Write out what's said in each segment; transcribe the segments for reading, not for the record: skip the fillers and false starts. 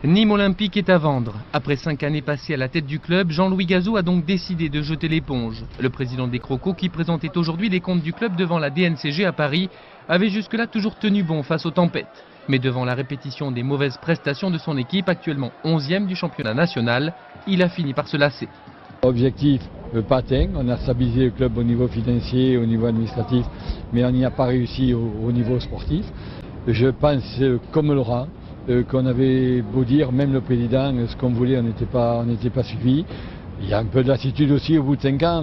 Nîmes Olympique est à vendre. Après 5 années passées à la tête du club, Jean-Louis Gazot a donc décidé de jeter l'éponge. Le président des Crocos, qui présentait aujourd'hui les comptes du club devant la DNCG à Paris, avait jusque-là toujours tenu bon face aux tempêtes. Mais devant la répétition des mauvaises prestations de son équipe, actuellement 11e du championnat national, il a fini par se lasser. Objectif pas atteint, on a stabilisé le club au niveau financier, au niveau administratif, mais on n'y a pas réussi au niveau sportif. Je pense, comme Laurent, qu'on avait beau dire, même le président, ce qu'on voulait, on n'était pas suivi. Il y a un peu de lassitude aussi au bout de 5 ans,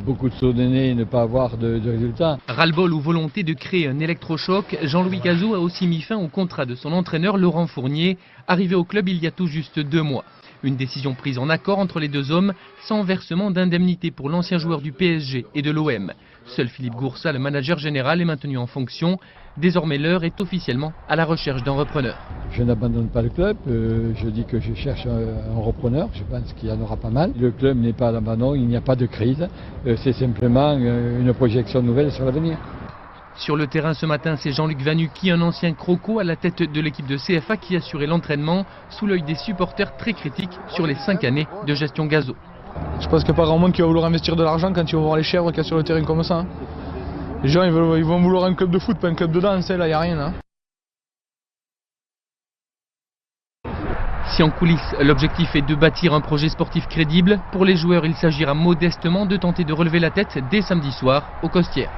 beaucoup de sauts de nez et ne pas avoir de résultats. Ras-le-bol ou volonté de créer un électrochoc, Jean-Louis Gazot a aussi mis fin au contrat de son entraîneur Laurent Fournier, arrivé au club il y a tout juste 2 mois. Une décision prise en accord entre les deux hommes, sans versement d'indemnité pour l'ancien joueur du PSG et de l'OM. Seul Philippe Goursat, le manager général, est maintenu en fonction. Désormais, l'heure est officiellement à la recherche d'un repreneur. Je n'abandonne pas le club, je dis que je cherche un repreneur, je pense qu'il y en aura pas mal. Le club n'est pas à l'abandon, il n'y a pas de crise, c'est simplement une projection nouvelle sur l'avenir. Sur le terrain ce matin, c'est Jean-Luc Vanucchi, un ancien croco à la tête de l'équipe de CFA qui assurait l'entraînement sous l'œil des supporters très critiques sur les 5 années de gestion Gazot. Je pense qu'il n'y a pas grand monde qui va vouloir investir de l'argent quand ils vont voir les chèvres qu'il y a sur le terrain comme ça. Les gens ils vont vouloir un club de foot, pas un club de danse, là il n'y a rien. Là. Si en coulisses, l'objectif est de bâtir un projet sportif crédible, pour les joueurs il s'agira modestement de tenter de relever la tête dès samedi soir au Costières.